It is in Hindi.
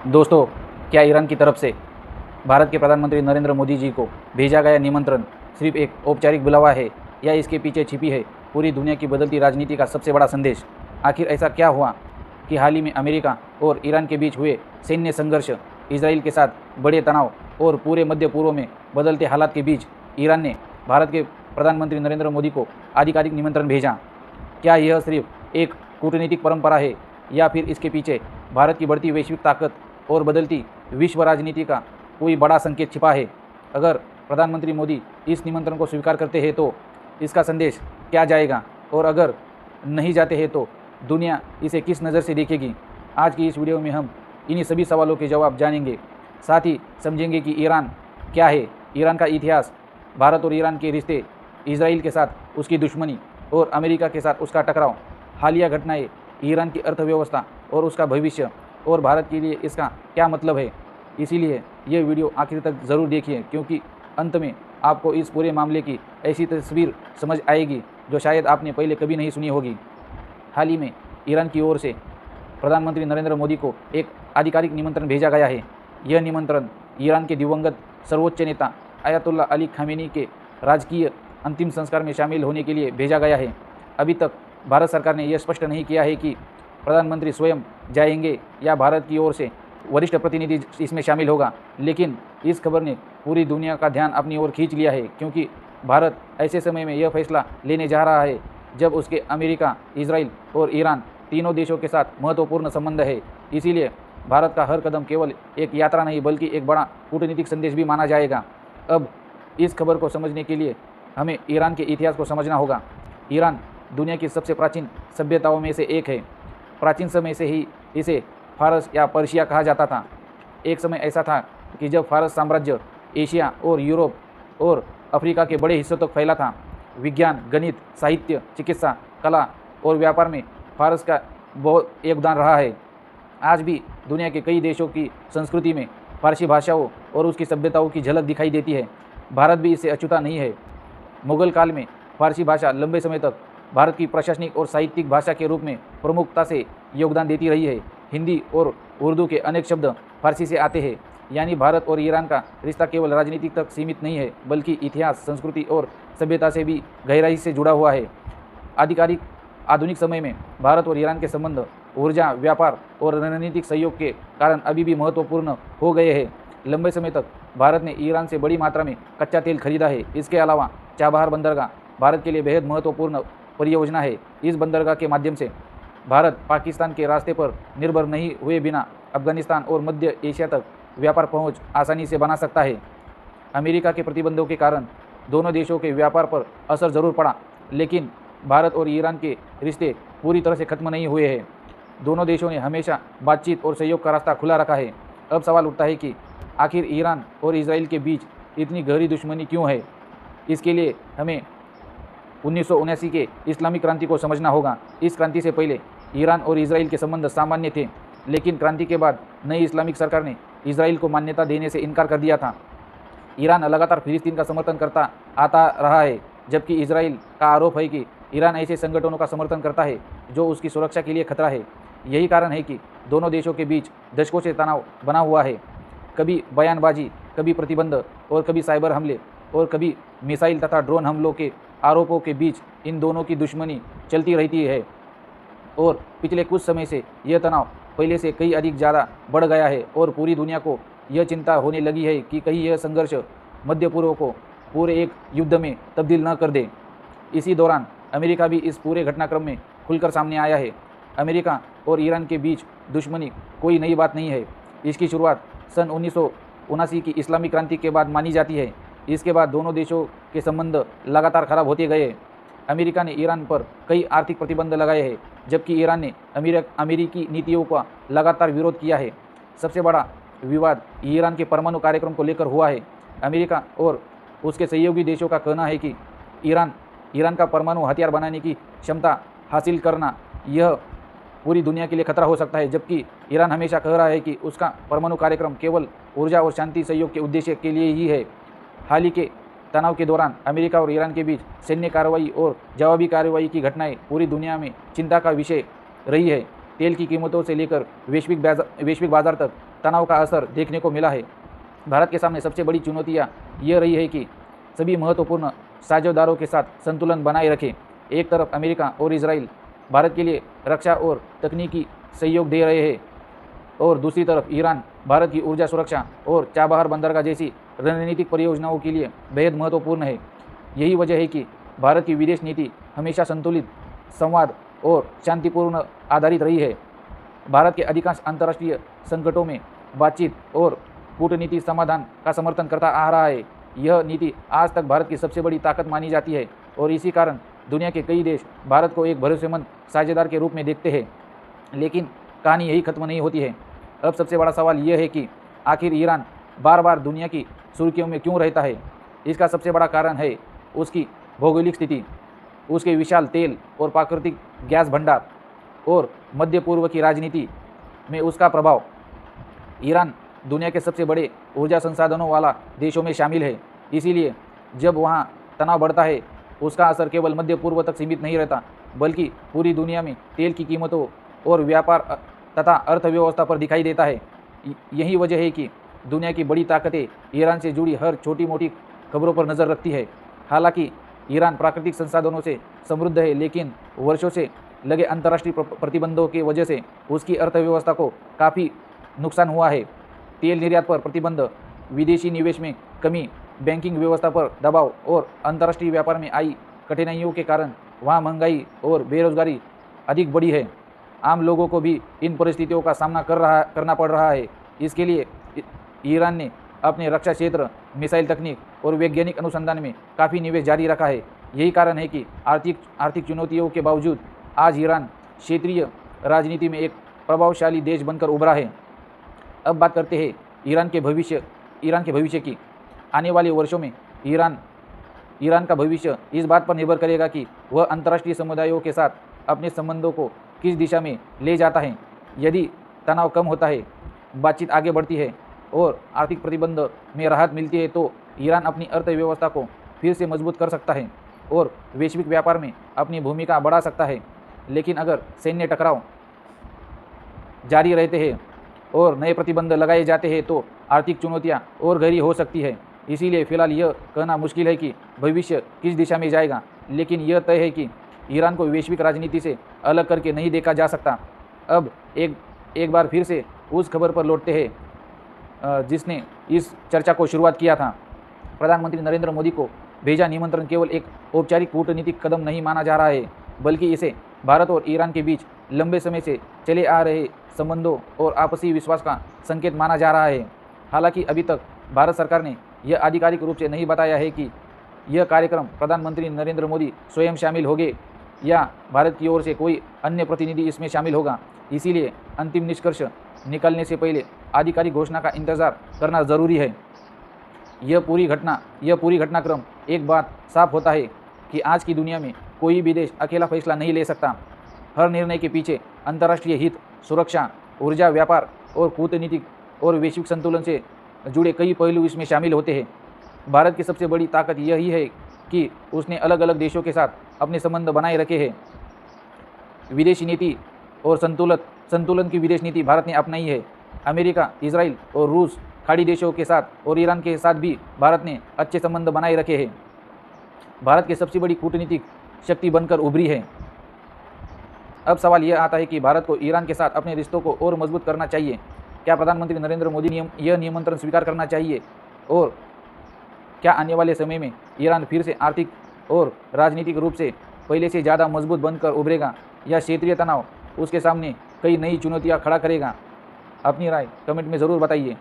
दोस्तों, क्या ईरान की तरफ से भारत के प्रधानमंत्री नरेंद्र मोदी जी को भेजा गया निमंत्रण सिर्फ एक औपचारिक बुलावा है या इसके पीछे छिपी है पूरी दुनिया की बदलती राजनीति का सबसे बड़ा संदेश? आखिर ऐसा क्या हुआ कि हाल ही में अमेरिका और ईरान के बीच हुए सैन्य संघर्ष, इजराइल के साथ बड़े तनाव और पूरे मध्य पूर्व में बदलते हालात के बीच ईरान ने भारत के प्रधानमंत्री नरेंद्र मोदी को आधिकारिक निमंत्रण भेजा? क्या यह सिर्फ एक कूटनीतिक परंपरा है या फिर इसके पीछे भारत की बढ़ती वैश्विक ताकत और बदलती विश्व राजनीति का कोई बड़ा संकेत छिपा है? अगर प्रधानमंत्री मोदी इस निमंत्रण को स्वीकार करते हैं तो इसका संदेश क्या जाएगा, और अगर नहीं जाते हैं तो दुनिया इसे किस नज़र से देखेगी? आज की इस वीडियो में हम इन्हीं सभी सवालों के जवाब जानेंगे। साथ ही समझेंगे कि ईरान क्या है, ईरान का इतिहास, भारत और ईरान के रिश्ते, इजराइल के साथ उसकी दुश्मनी और अमेरिका के साथ उसका टकराव, हालिया घटनाएं, ईरान की अर्थव्यवस्था और उसका भविष्य, और भारत के लिए इसका क्या मतलब है। इसीलिए यह वीडियो आखिर तक ज़रूर देखिए, क्योंकि अंत में आपको इस पूरे मामले की ऐसी तस्वीर समझ आएगी जो शायद आपने पहले कभी नहीं सुनी होगी। हाल ही में ईरान की ओर से प्रधानमंत्री नरेंद्र मोदी को एक आधिकारिक निमंत्रण भेजा गया है। यह निमंत्रण ईरान के दिवंगत सर्वोच्च नेता आयतुल्ला अली खामेनी के राजकीय अंतिम संस्कार में शामिल होने के लिए भेजा गया है। अभी तक भारत सरकार ने यह स्पष्ट नहीं किया है कि प्रधानमंत्री स्वयं जाएंगे या भारत की ओर से वरिष्ठ प्रतिनिधि इसमें शामिल होगा, लेकिन इस खबर ने पूरी दुनिया का ध्यान अपनी ओर खींच लिया है, क्योंकि भारत ऐसे समय में यह फैसला लेने जा रहा है जब उसके अमेरिका, इजराइल और ईरान तीनों देशों के साथ महत्वपूर्ण संबंध है। इसीलिए भारत का हर कदम केवल एक यात्रा नहीं बल्कि एक बड़ा कूटनीतिक संदेश भी माना जाएगा। अब इस खबर को समझने के लिए हमें ईरान के इतिहास को समझना होगा। ईरान दुनिया की सबसे प्राचीन सभ्यताओं में से एक है। प्राचीन समय से ही इसे फारस या पर्शिया कहा जाता था। एक समय ऐसा था कि जब फारस साम्राज्य एशिया और यूरोप और अफ्रीका के बड़े हिस्सों तक फैला था। विज्ञान, गणित, साहित्य, चिकित्सा, कला और व्यापार में फारस का बहुत योगदान रहा है। आज भी दुनिया के कई देशों की संस्कृति में फारसी भाषाओं और उसकी सभ्यताओं की झलक दिखाई देती है। भारत भी इससे अछूता नहीं है। मुगल काल में फारसी भाषा लंबे समय तक भारत की प्रशासनिक और साहित्यिक भाषा के रूप में प्रमुखता से योगदान देती रही है। हिंदी और उर्दू के अनेक शब्द फारसी से आते हैं। यानी भारत और ईरान का रिश्ता केवल राजनीति तक सीमित नहीं है, बल्कि इतिहास, संस्कृति और सभ्यता से भी गहराई से जुड़ा हुआ है। आधुनिक समय में भारत और ईरान के संबंध ऊर्जा, व्यापार और रणनीतिक सहयोग के कारण अभी भी महत्वपूर्ण हो गए हैं। लंबे समय तक भारत ने ईरान से बड़ी मात्रा में कच्चा तेल खरीदा है। इसके अलावा चाबहार बंदरगाह भारत के लिए बेहद महत्वपूर्ण परियोजना है। इस बंदरगाह के माध्यम से भारत पाकिस्तान के रास्ते पर निर्भर नहीं हुए बिना अफगानिस्तान और मध्य एशिया तक व्यापार पहुंच आसानी से बना सकता है। अमेरिका के प्रतिबंधों के कारण दोनों देशों के व्यापार पर असर जरूर पड़ा, लेकिन भारत और ईरान के रिश्ते पूरी तरह से खत्म नहीं हुए हैं। दोनों देशों ने हमेशा बातचीत और सहयोग का रास्ता खुला रखा है। अब सवाल उठता है कि आखिर ईरान और इजराइल के बीच इतनी गहरी दुश्मनी क्यों है? इसके लिए हमें 1979 के इस्लामिक क्रांति को समझना होगा। इस क्रांति से पहले ईरान और इजराइल के संबंध सामान्य थे, लेकिन क्रांति के बाद नई इस्लामिक सरकार ने इजराइल को मान्यता देने से इनकार कर दिया था। ईरान लगातार फिलिस्तीन का समर्थन करता आता रहा है, जबकि इजराइल का आरोप है कि ईरान ऐसे संगठनों का समर्थन करता है जो उसकी सुरक्षा के लिए खतरा है। यही कारण है कि दोनों देशों के बीच दशकों से तनाव बना हुआ है। कभी बयानबाजी, कभी प्रतिबंध और कभी साइबर हमले और कभी मिसाइल तथा ड्रोन हमलों के आरोपों के बीच इन दोनों की दुश्मनी चलती रहती है। और पिछले कुछ समय से यह तनाव पहले से कई अधिक ज़्यादा बढ़ गया है और पूरी दुनिया को यह चिंता होने लगी है कि कहीं यह संघर्ष मध्य पूर्व को पूरे एक युद्ध में तब्दील न कर दे। इसी दौरान अमेरिका भी इस पूरे घटनाक्रम में खुलकर सामने आया है। अमेरिका और ईरान के बीच दुश्मनी कोई नई बात नहीं है। इसकी शुरुआत सन 1979 की इस्लामिक क्रांति के बाद मानी जाती है। इसके बाद दोनों देशों के संबंध लगातार खराब होते गए। अमेरिका ने ईरान पर कई आर्थिक प्रतिबंध लगाए हैं, जबकि ईरान ने अमेरिकी नीतियों का लगातार विरोध किया है। सबसे बड़ा विवाद ईरान के परमाणु कार्यक्रम को लेकर हुआ है। अमेरिका और उसके सहयोगी देशों का कहना है कि ईरान का परमाणु हथियार बनाने की क्षमता हासिल करना यह पूरी दुनिया के लिए खतरा हो सकता है, जबकि ईरान हमेशा कह रहा है कि उसका परमाणु कार्यक्रम केवल ऊर्जा और शांति सहयोग के उद्देश्य के लिए ही है। हाल ही के तनाव के दौरान अमेरिका और ईरान के बीच सैन्य कार्रवाई और जवाबी कार्रवाई की घटनाएं पूरी दुनिया में चिंता का विषय रही है। तेल की कीमतों से लेकर वैश्विक बाजार तक तनाव का असर देखने को मिला है। भारत के सामने सबसे बड़ी चुनौतियाँ ये रही है कि सभी महत्वपूर्ण साझेदारों के साथ संतुलन बनाए रखें। एक तरफ अमेरिका और इजराइल भारत के लिए रक्षा और तकनीकी सहयोग दे रहे हैं और दूसरी तरफ ईरान भारत की ऊर्जा सुरक्षा और चाबहार बंदरगाह जैसी रणनीतिक परियोजनाओं के लिए बेहद महत्वपूर्ण है। यही वजह है कि भारत की विदेश नीति हमेशा संतुलित, संवाद और शांतिपूर्ण आधारित रही है। भारत के अधिकांश अंतर्राष्ट्रीय संकटों में बातचीत और कूटनीति समाधान का समर्थन करता आ रहा है। यह नीति आज तक भारत की सबसे बड़ी ताकत मानी जाती है और इसी कारण दुनिया के कई देश भारत को एक भरोसेमंद साझेदार के रूप में देखते हैं। लेकिन कहानी यही खत्म नहीं होती है। अब सबसे बड़ा सवाल यह है कि आखिर ईरान बार बार दुनिया की सुर्खियों में क्यों रहता है। इसका सबसे बड़ा कारण है उसकी भौगोलिक स्थिति, उसके विशाल तेल और प्राकृतिक गैस भंडार और मध्य पूर्व की राजनीति में उसका प्रभाव। ईरान दुनिया के सबसे बड़े ऊर्जा संसाधनों वाला देशों में शामिल है, इसीलिए जब वहाँ तनाव बढ़ता है उसका असर केवल मध्य पूर्व तक सीमित नहीं रहता बल्कि पूरी दुनिया में तेल की कीमतों और व्यापार तथा अर्थव्यवस्था पर दिखाई देता है। यही वजह है कि दुनिया की बड़ी ताकतें ईरान से जुड़ी हर छोटी मोटी खबरों पर नज़र रखती है। हालांकि ईरान प्राकृतिक संसाधनों से समृद्ध है, लेकिन वर्षों से लगे अंतर्राष्ट्रीय प्रतिबंधों की वजह से उसकी अर्थव्यवस्था को काफ़ी नुकसान हुआ है। तेल निर्यात पर प्रतिबंध, विदेशी निवेश में कमी, बैंकिंग व्यवस्था पर दबाव और अंतर्राष्ट्रीय व्यापार में आई कठिनाइयों के कारण वहाँ महंगाई और बेरोजगारी अधिक बढ़ी है। आम लोगों को भी इन परिस्थितियों का सामना करना पड़ रहा है। इसके लिए ईरान ने अपने रक्षा क्षेत्र, मिसाइल तकनीक और वैज्ञानिक अनुसंधान में काफ़ी निवेश जारी रखा है। यही कारण है कि आर्थिक चुनौतियों के बावजूद आज ईरान क्षेत्रीय राजनीति में एक प्रभावशाली देश बनकर उभरा है। अब बात करते हैं ईरान के भविष्य की। आने वाले वर्षों में ईरान का भविष्य इस बात पर निर्भर करेगा कि वह अंतर्राष्ट्रीय समुदायों के साथ अपने संबंधों को किस दिशा में ले जाता है। यदि तनाव कम होता है, बातचीत आगे बढ़ती है और आर्थिक प्रतिबंध में राहत मिलती है तो ईरान अपनी अर्थव्यवस्था को फिर से मजबूत कर सकता है और वैश्विक व्यापार में अपनी भूमिका बढ़ा सकता है। लेकिन अगर सैन्य टकराव जारी रहते हैं और नए प्रतिबंध लगाए जाते हैं तो आर्थिक चुनौतियां और गहरी हो सकती है। इसीलिए फिलहाल यह कहना मुश्किल है कि भविष्य किस दिशा में जाएगा, लेकिन यह तय है कि ईरान को वैश्विक राजनीति से अलग करके नहीं देखा जा सकता। अब एक बार फिर से उस खबर पर लौटते हैं जिसने इस चर्चा को शुरुआत किया था। प्रधानमंत्री नरेंद्र मोदी को भेजा निमंत्रण केवल एक औपचारिक कूटनीतिक कदम नहीं माना जा रहा है, बल्कि इसे भारत और ईरान के बीच लंबे समय से चले आ रहे संबंधों और आपसी विश्वास का संकेत माना जा रहा है। हालांकि अभी तक भारत सरकार ने यह आधिकारिक रूप से नहीं बताया है कि यह कार्यक्रम प्रधानमंत्री नरेंद्र मोदी स्वयं शामिल होंगे या भारत की ओर से कोई अन्य प्रतिनिधि इसमें शामिल होगा। इसीलिए अंतिम निष्कर्ष निकलने से पहले आधिकारिक घोषणा का इंतजार करना ज़रूरी है। यह पूरी घटनाक्रम एक बात साफ होता है कि आज की दुनिया में कोई भी देश अकेला फैसला नहीं ले सकता। हर निर्णय के पीछे अंतर्राष्ट्रीय हित, सुरक्षा, ऊर्जा, व्यापार और कूटनीतिक और वैश्विक संतुलन से जुड़े कई पहलू इसमें शामिल होते हैं। भारत की सबसे बड़ी ताकत यही है कि उसने अलग अलग देशों के साथ अपने संबंध बनाए रखे हैं। विदेशी नीति और संतुलन की विदेश नीति भारत ने अपनाई है। अमेरिका, इजराइल और रूस, खाड़ी देशों के साथ और ईरान के साथ भी भारत ने अच्छे संबंध बनाए रखे हैं। भारत की सबसे बड़ी कूटनीतिक शक्ति बनकर उभरी है। अब सवाल यह आता है कि भारत को ईरान के साथ अपने रिश्तों को और मजबूत करना चाहिए। क्या प्रधानमंत्री नरेंद्र मोदी यह निमंत्रण स्वीकार करना चाहिए और क्या आने वाले समय में ईरान फिर से आर्थिक और राजनीतिक रूप से पहले से ज़्यादा मजबूत बनकर उभरेगा या क्षेत्रीय तनाव उसके सामने कई नई चुनौतियां खड़ा करेगा? अपनी राय कमेंट में ज़रूर बताइए।